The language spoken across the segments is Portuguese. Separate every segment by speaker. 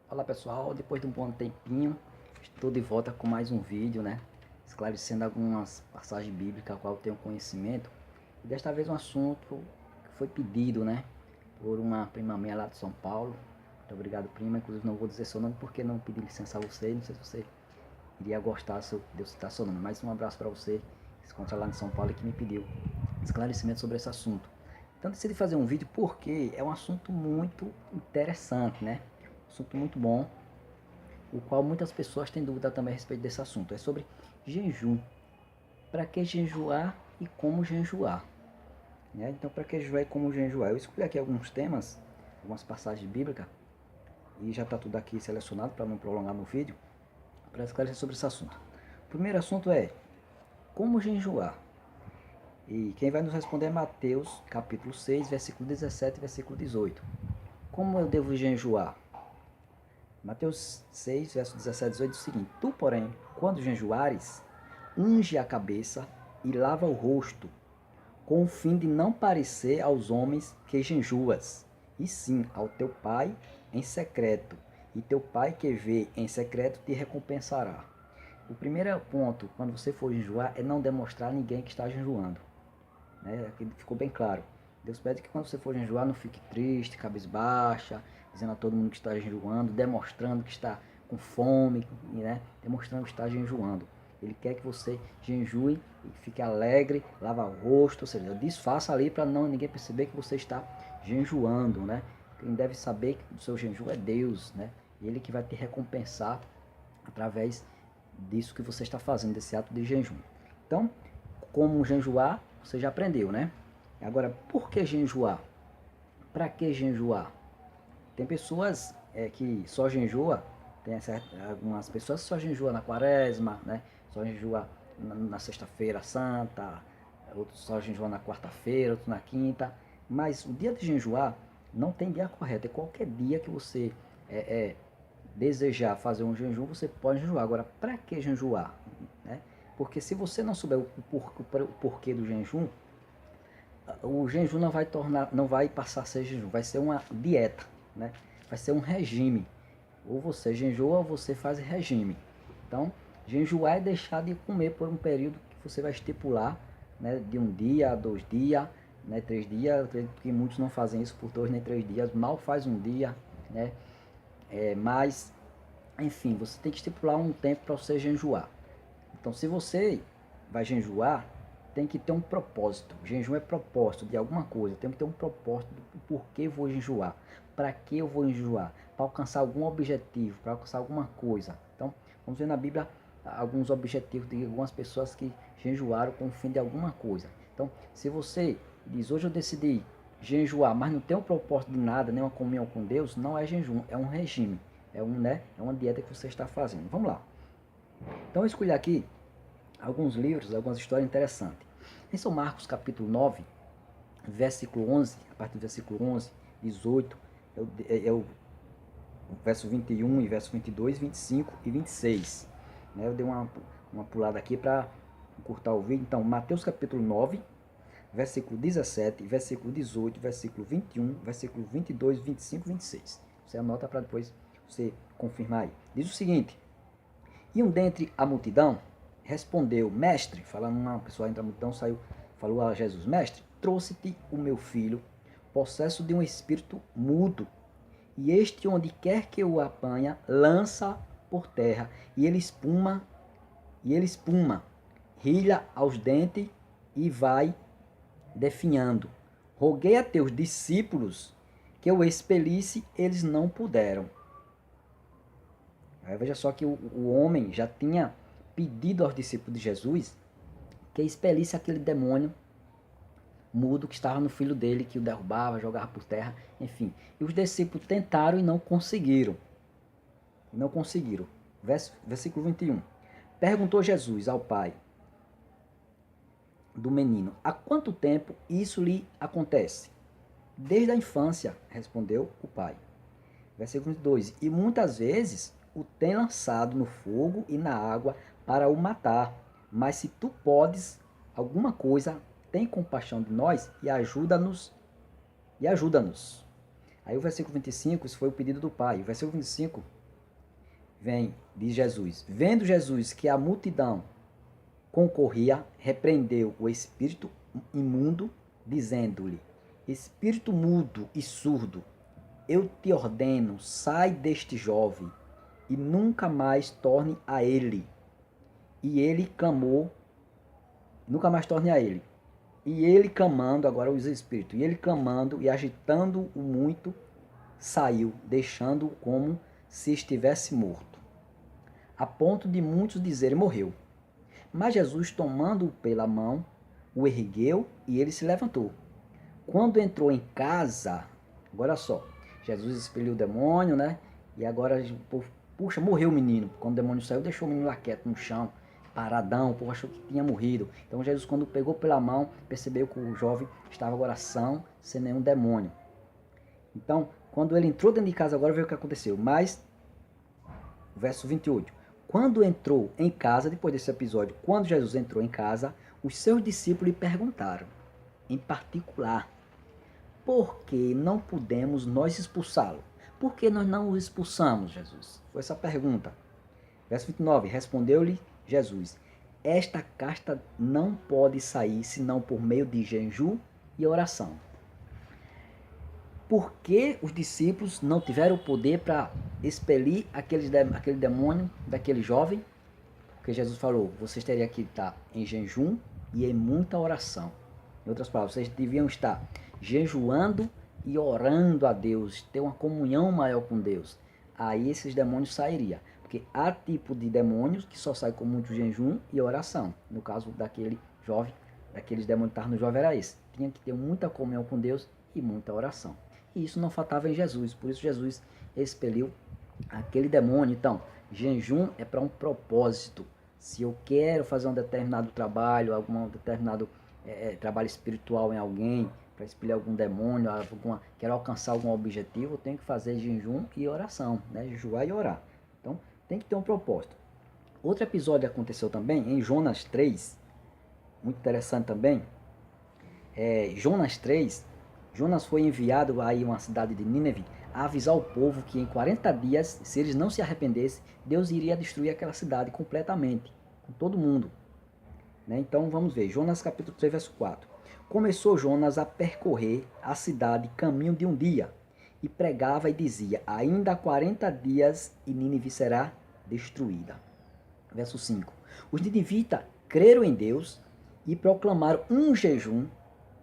Speaker 1: Olá pessoal, depois de um bom tempinho, estou de volta com mais um vídeo, né? Esclarecendo algumas passagens bíblicas, a qual eu tenho conhecimento. E desta vez um assunto que foi pedido, né? Por uma prima minha lá de São Paulo. Muito obrigado, prima. Inclusive não vou dizer seu nome porque não pedi licença a você. Não sei se você iria gostar se eu citar seu nome. Mas um abraço para você, que se encontra lá em São Paulo e que me pediu esclarecimento sobre esse assunto. Então decidi fazer um vídeo porque é um assunto muito interessante, né? Um assunto muito bom, o qual muitas pessoas têm dúvida também a respeito desse assunto. É sobre jejum. Para que jejuar e como jejuar? Né? Então, para que jejuar e como jejuar? Eu escolhi aqui alguns temas, algumas passagens bíblicas, e já está tudo aqui selecionado para não prolongar no vídeo, para esclarecer sobre esse assunto. O primeiro assunto é como jejuar. E quem vai nos responder é Mateus, capítulo 6, versículo 17 e versículo 18. Como eu devo jejuar? Mateus 6, verso 17 e 18 diz o seguinte: Tu, porém, quando jejuares, unge a cabeça e lava o rosto, com o fim de não parecer aos homens que jejuas, e sim ao teu pai em secreto, e teu pai que vê em secreto te recompensará. O primeiro ponto, quando você for jejuar, é não demonstrar a ninguém que está jejuando. Né? Aqui ficou bem claro. Deus pede que quando você for jejuar, não fique triste, cabisbaixa, dizendo a todo mundo que está jejuando, demonstrando que está com fome, né? Demonstrando que está jejuando. Ele quer que você jejue e fique alegre, lava o rosto, ou seja, disfarça ali para não ninguém perceber que você está jejuando, né? Quem deve saber que o seu jejum é Deus, né? Ele que vai te recompensar através disso que você está fazendo, desse ato de jejum. Então, como jejuar, você já aprendeu, né? Agora, por que jejuar? Para que jejuar? Tem pessoas que só jejua, tem algumas pessoas que só jejua na quaresma, né? Só jejua na sexta-feira santa, outros só jejua na quarta-feira, outros na quinta. Mas o dia de jejuar não tem dia correto. É qualquer dia que você desejar fazer um jejum, você pode jejuar. Agora, para que jejuar? Né? Porque se você não souber o porquê do jejum, o jejum não vai passar a ser jejum, vai ser uma dieta, né? Vai ser um regime. Ou você jejua ou você faz regime. Então, jejuar é deixar de comer por um período que você vai estipular, né? De um dia, 2 dias, né? 3 dias. Eu acredito que muitos não fazem isso por 2 nem 3 dias, mal faz um dia, né? Mas, enfim, você tem que estipular um tempo para você jejuar. Então, se você vai jejuar, tem que ter um propósito. Jejum é propósito de alguma coisa. Tem que ter um propósito do porquê vou jejuar. Para que eu vou jejuar? Para alcançar algum objetivo, para alcançar alguma coisa. Então, vamos ver na Bíblia alguns objetivos de algumas pessoas que jejuaram com o fim de alguma coisa. Então, se você diz, hoje eu decidi jejuar, mas não tem um propósito de nada, nem uma comunhão com Deus, não é jejum, é um regime. É uma dieta que você está fazendo. Vamos lá. Então, eu escolhi aqui alguns livros, algumas histórias interessantes. Em São Marcos, capítulo 9, versículo 11, a partir do versículo 11, 18, o verso 21 e verso 22, 25 e 26. Né? Eu dei uma pulada aqui para encurtar o vídeo. Então, Mateus capítulo 9, versículo 17, versículo 18, versículo 21, versículo 22, 25 e 26. Você anota para depois você confirmar aí. Diz o seguinte: E um dentre a multidão respondeu, mestre, falando uma pessoa entre a multidão, falou a Jesus, mestre, trouxe-te o meu filho, possesso de um espírito mudo, e este onde quer que o apanha, lança por terra, e ele espuma, rilha aos dentes e vai definhando. Roguei a teus discípulos que eu expelisse, eles não puderam. Aí veja só que o homem já tinha pedido aos discípulos de Jesus que expelisse aquele demônio mudo que estava no filho dele, que o derrubava, jogava por terra, enfim. E os discípulos tentaram e não conseguiram. Não conseguiram. Versículo 21. Perguntou Jesus ao pai do menino: há quanto tempo isso lhe acontece? Desde a infância, respondeu o pai. Versículo 22. E muitas vezes o tem lançado no fogo e na água para o matar. Mas se tu podes alguma coisa, tem compaixão de nós e ajuda-nos. E ajuda-nos. Aí o versículo 25, isso foi o pedido do pai. O versículo 25 diz Jesus, vendo Jesus que a multidão concorria, repreendeu o espírito imundo, dizendo-lhe, espírito mudo e surdo, eu te ordeno, sai deste jovem e nunca mais torne a ele. E ele clamou, nunca mais torne a ele. E ele clamando, agora os espíritos, e ele clamando e agitando-o muito, saiu, deixando-o como se estivesse morto, a ponto de muitos dizerem, morreu. Mas Jesus, tomando-o pela mão, o ergueu e ele se levantou. Quando entrou em casa, agora só, Jesus expeliu o demônio, né? E agora o povo, puxa, morreu o menino. Quando o demônio saiu, deixou o menino lá quieto no chão, paradão, o povo achou que tinha morrido. Então Jesus, quando pegou pela mão, percebeu que o jovem estava agora são, sem nenhum demônio. Então, quando ele entrou dentro de casa, agora veio o que aconteceu. Mas, verso 28. Quando entrou em casa, depois desse episódio, quando Jesus entrou em casa, os seus discípulos lhe perguntaram, em particular, por que não pudemos nós expulsá-lo? Por que nós não o expulsamos, Jesus? Foi essa a pergunta. Verso 29, respondeu-lhe Jesus, esta casta não pode sair senão por meio de jejum e oração. Por que os discípulos não tiveram o poder para expelir aquele demônio daquele jovem? Porque Jesus falou, vocês teriam que estar em jejum e em muita oração. Em outras palavras, vocês deviam estar jejuando e orando a Deus, ter uma comunhão maior com Deus. Aí esses demônios sairiam. Porque há tipo de demônios que só saem com muito jejum e oração. No caso daquele jovem, daqueles demônios que estavam no jovem era esse. Tinha que ter muita comunhão com Deus e muita oração. E isso não faltava em Jesus. Por isso Jesus expeliu aquele demônio. Então, jejum é para um propósito. Se eu quero fazer um determinado trabalho, algum determinado trabalho espiritual em alguém, para expelir algum demônio, quero alcançar algum objetivo, eu tenho que fazer jejum e oração, né? Jejuar e orar. Então, tem que ter um propósito. Outro episódio aconteceu também em Jonas 3, muito interessante também. Jonas 3, Jonas foi enviado a uma cidade de Nínive a avisar o povo que em 40 dias, se eles não se arrependessem, Deus iria destruir aquela cidade completamente, com todo mundo. Né? Então vamos ver, Jonas capítulo 3, verso 4. Começou Jonas a percorrer a cidade caminho de um dia, e pregava e dizia, ainda há 40 dias e Nínive será destruída. Verso 5. Os ninivitas creram em Deus e proclamaram um jejum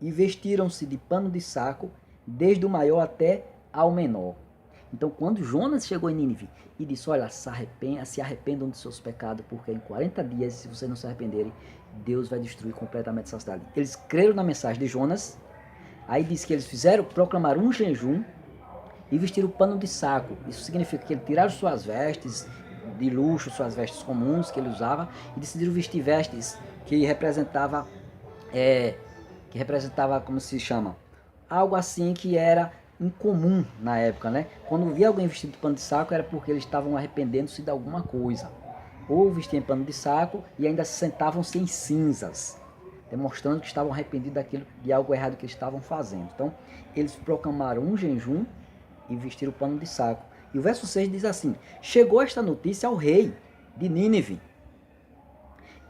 Speaker 1: e vestiram-se de pano de saco, desde o maior até ao menor. Então, quando Jonas chegou em Nínive e disse, olha, se arrependam de seus pecados, porque em 40 dias, se vocês não se arrependerem, Deus vai destruir completamente essa cidade. Eles creram na mensagem de Jonas, aí diz que eles proclamaram um jejum e vestiram pano de saco. Isso significa que eles tiraram suas vestes de luxo, suas vestes comuns que ele usava, e decidiram vestir vestes que representava, como se chama, algo assim que era incomum na época, né? Quando via alguém vestido de pano de saco era porque eles estavam arrependendo-se de alguma coisa. Ou vestiam pano de saco e ainda sentavam-se em cinzas, demonstrando que estavam arrependidos de algo errado que eles estavam fazendo. Então, eles proclamaram um jejum e vestiram o pano de saco. E o verso 6 diz assim, chegou esta notícia ao rei de Nínive.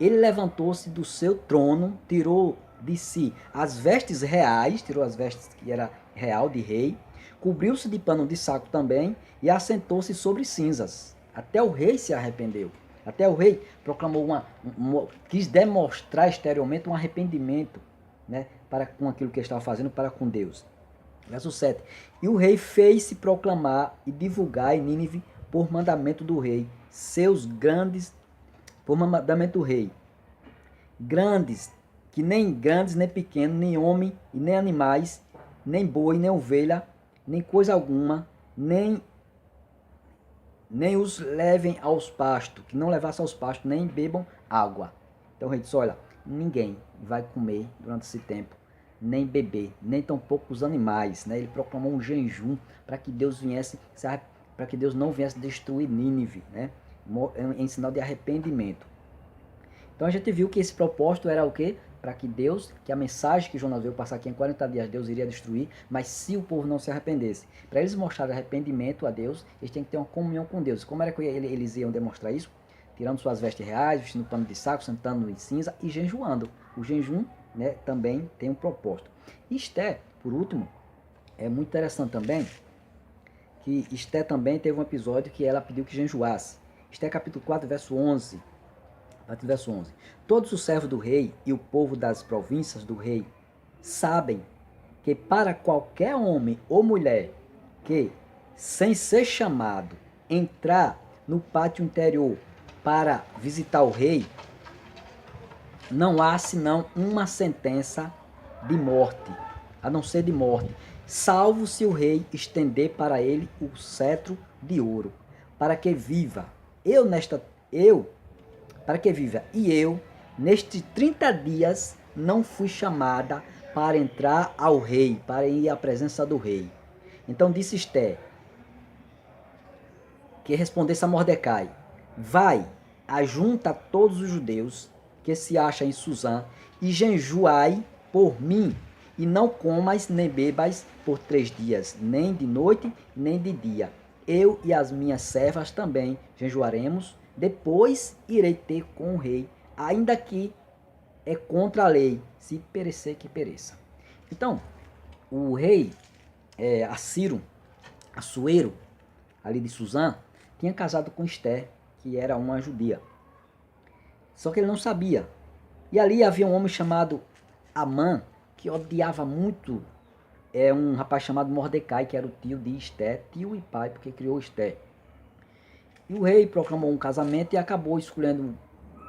Speaker 1: Ele levantou-se do seu trono, tirou de si as vestes reais, tirou as vestes que era real de rei, cobriu-se de pano de saco também e assentou-se sobre cinzas. Até o rei se arrependeu. Até o rei proclamou quis demonstrar exteriormente um arrependimento, né, com aquilo que ele estava fazendo para com Deus. Verso 7. E o rei fez-se proclamar e divulgar em Nínive por mandamento do rei, por mandamento do rei, grandes, que nem grandes, nem pequenos, nem homem e nem animais, nem boi, nem ovelha, nem coisa alguma, nem os levem aos pastos, que não levassem aos pastos, nem bebam água. Então o rei disse, olha, ninguém vai comer durante esse tempo, nem beber, nem tampouco os animais, né? Ele proclamou um jejum para que Deus viesse, para que Deus não viesse destruir Nínive, né? Em sinal de arrependimento. Então a gente viu que esse propósito era o quê? para que Deus, que a mensagem que Jonas veio passar aqui em 40 dias, Deus iria destruir, mas se o povo não se arrependesse. Para eles mostrarem arrependimento a Deus, eles têm que ter uma comunhão com Deus. Como era que eles iam demonstrar isso? Tirando suas vestes reais, vestindo pano de saco, sentando em cinza e jejuando. O jejum, né, também tem um propósito. E Esté, por último, é muito interessante também, que Esté também teve um episódio que ela pediu que jejuasse. Esté capítulo 4, verso 11. Verso 11. Todos os servos do rei e o povo das províncias do rei sabem que para qualquer homem ou mulher que, sem ser chamado, entrar no pátio interior para visitar o rei, não há senão uma sentença de morte, a não ser de morte, salvo se o rei estender para ele o cetro de ouro, para que viva. Para que viva. E eu, nestes 30 dias, não fui chamada para entrar ao rei, para ir à presença do rei. Então disse Esté, que respondesse a Mordecai, vai, ajunta todos os judeus que se acham em Suzã, e jejuai por mim, e não comas nem bebas por 3 dias, nem de noite, nem de dia. Eu e as minhas servas também jejuaremos, depois irei ter com o rei, ainda que é contra a lei, se perecer que pereça. Então, o rei Assuero, ali de Suzã, tinha casado com Esté, que era uma judia. Só que ele não sabia. E ali havia um homem chamado Amã, que odiava muito um rapaz chamado Mordecai, que era o tio de Esté, tio e pai, porque criou Esté. E o rei proclamou um casamento e acabou escolhendo,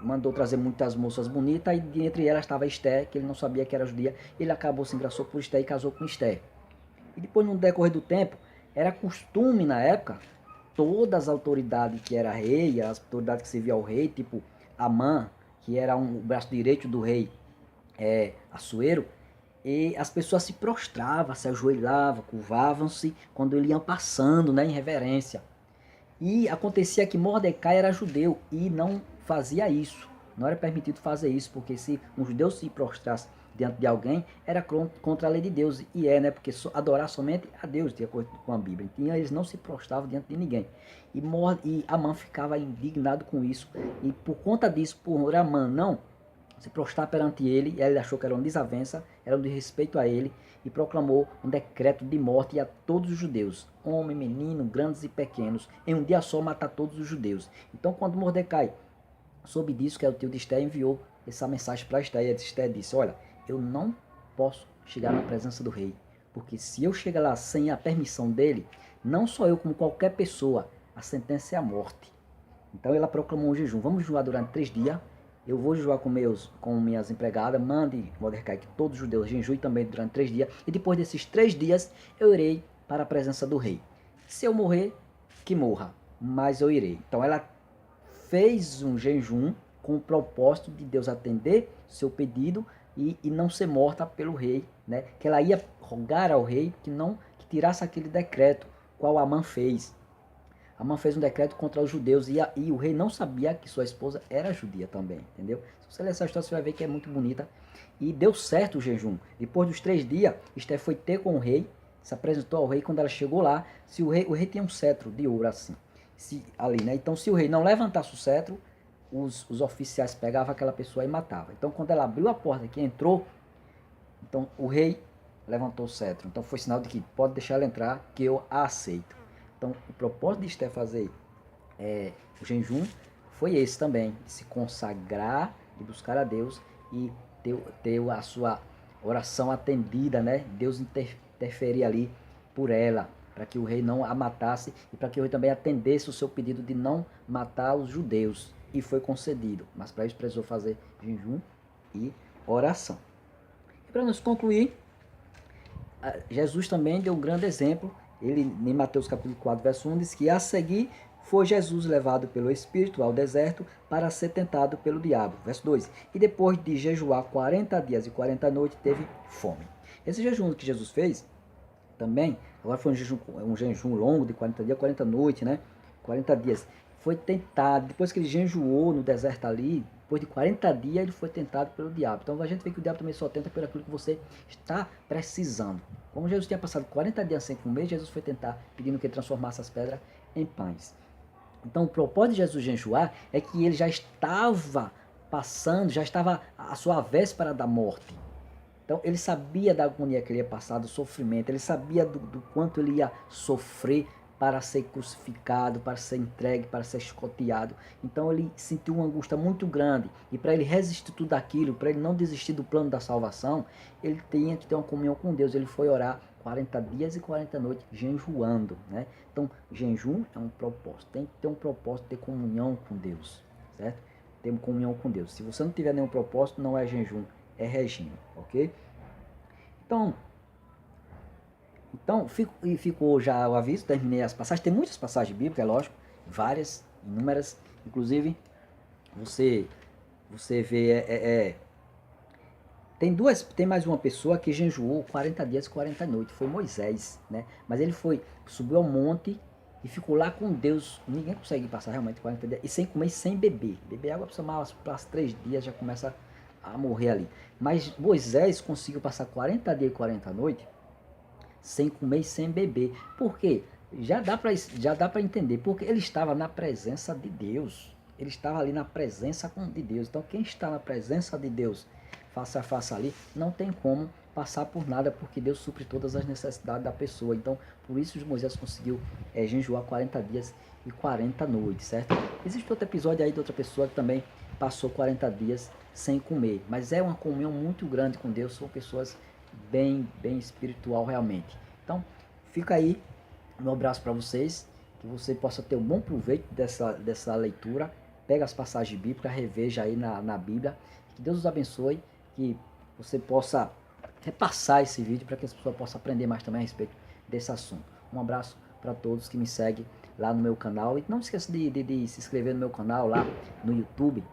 Speaker 1: mandou trazer muitas moças bonitas, e entre elas estava Esté, que ele não sabia que era judia. Ele acabou se engraçou por Esté e casou com Esté. E depois, no decorrer do tempo, era costume na época, todas as autoridades que era rei, as autoridades que serviam ao rei, tipo Amã, que era o braço direito do rei Assuero, e as pessoas se prostravam, se ajoelhavam, curvavam-se quando ele ia passando, né, em reverência. E acontecia que Mordecai era judeu e não fazia isso. Não era permitido fazer isso, porque se um judeu se prostrasse diante de alguém, era contra a lei de Deus. E né? Porque adorar somente a Deus, de acordo com a Bíblia. Então eles não se prostravam diante de ninguém. E Amã ficava indignado com isso. E por conta disso, por Amã não se prostrar perante ele, ele achou que era uma desavença, era um desrespeito a ele, e proclamou um decreto de morte a todos os judeus, homem, menino, grandes e pequenos, em um dia só matar todos os judeus. Então, quando Mordecai soube disso, que era o tio de Esté, enviou essa mensagem para Esté, e Esté disse, olha, eu não posso chegar na presença do rei, porque se eu chegar lá sem a permissão dele, não só eu, como qualquer pessoa, a sentença é a morte. Então ela proclamou um jejum, vamos jejuar durante 3 dias, eu vou jejuar com minhas empregadas, mande Mordecai que todos os judeus jejuem também durante 3 dias, e depois desses 3 dias eu irei para a presença do rei. Se eu morrer, que morra, mas eu irei. Então ela fez um jejum com o propósito de Deus atender seu pedido e não ser morta pelo rei, né? Que ela ia rogar ao rei que tirasse aquele decreto, qual Amã fez. Amã fez um decreto contra os judeus e o rei não sabia que sua esposa era judia também, entendeu? Se você ler essa história, você vai ver que é muito bonita. E deu certo o jejum. Depois dos 3 dias, Esté foi ter com o rei, se apresentou ao rei. Quando ela chegou lá, o rei tinha um cetro de ouro assim, ali, né? Então, se o rei não levantasse o cetro, os oficiais pegavam aquela pessoa e matavam. Então, quando ela abriu a porta que entrou, então o rei levantou o cetro. Então, foi sinal de que pode deixar ela entrar, que eu a aceito. Então, o propósito de Esté fazer o jejum foi esse também, de se consagrar, de buscar a Deus e ter a sua oração atendida, né? Deus interferir ali por ela, para que o rei não a matasse e para que o rei também atendesse o seu pedido de não matar os judeus. E foi concedido, mas para isso precisou fazer jejum e oração. E para nos concluir, Jesus também deu um grande exemplo. Ele, em Mateus capítulo 4, verso 1, diz que a seguir foi Jesus levado pelo Espírito ao deserto para ser tentado pelo diabo. Verso 2, e depois de jejuar 40 dias e 40 noites, teve fome. Esse jejum que Jesus fez, também, agora foi um jejum longo de 40 dias, 40 noites, né? 40 dias. foi tentado, depois que ele jejuou no deserto ali, depois de 40 dias ele foi tentado pelo diabo. Então a gente vê que o diabo também só tenta por aquilo que você está precisando. Como Jesus tinha passado 40 dias sem comer, Jesus foi tentar, pedindo que ele transformasse as pedras em pães. Então o propósito de Jesus jejuar é que ele já estava passando, já estava a sua véspera da morte. Então ele sabia da agonia que ele ia passar, do sofrimento, ele sabia do quanto ele ia sofrer para ser crucificado, para ser entregue, para ser escoteado. Então ele sentiu uma angústia muito grande. E para ele resistir tudo aquilo, para ele não desistir do plano da salvação, ele tinha que ter uma comunhão com Deus. Ele foi orar 40 dias e 40 noites jejuando, né? Então, jejum é um propósito. Tem que ter um propósito, ter comunhão com Deus, certo? Ter comunhão com Deus. Se você não tiver nenhum propósito, não é jejum, é regime, ok? Então ficou já o aviso, terminei as passagens. Tem muitas passagens bíblicas, é lógico, várias, inúmeras. Inclusive, você vê, tem mais uma pessoa que jejuou 40 dias e 40 noites, foi Moisés, né? Mas ele subiu ao monte e ficou lá com Deus. Ninguém consegue passar realmente 40 dias, e sem comer e sem beber. Beber água para 3 dias já começa a morrer ali. Mas Moisés conseguiu passar 40 dias e 40 noites sem comer e sem beber. Por quê? Já dá para entender, porque ele estava na presença de Deus. Ele estava ali na presença de Deus. Então quem está na presença de Deus, face a face ali, não tem como passar por nada, porque Deus supre todas as necessidades da pessoa. Então, por isso Moisés conseguiu jejuar 40 dias e 40 noites, certo? Existe outro episódio aí de outra pessoa que também passou 40 dias sem comer, mas é uma comunhão muito grande com Deus, são pessoas bem espiritual realmente. Então, fica aí um abraço para vocês, que você possa ter um bom proveito dessa leitura. Pega as passagens bíblicas, reveja aí na Bíblia. Que Deus os abençoe, que você possa repassar esse vídeo para que as pessoas possam aprender mais também a respeito desse assunto. Um abraço para todos que me seguem lá no meu canal. E não esqueça de se inscrever no meu canal lá no YouTube.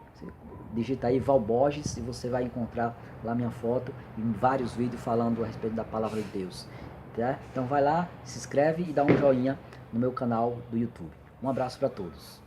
Speaker 1: Digita aí Val Borges e você vai encontrar lá minha foto e vários vídeos falando a respeito da palavra de Deus. Tá? Então vai lá, se inscreve e dá um joinha no meu canal do YouTube. Um abraço para todos.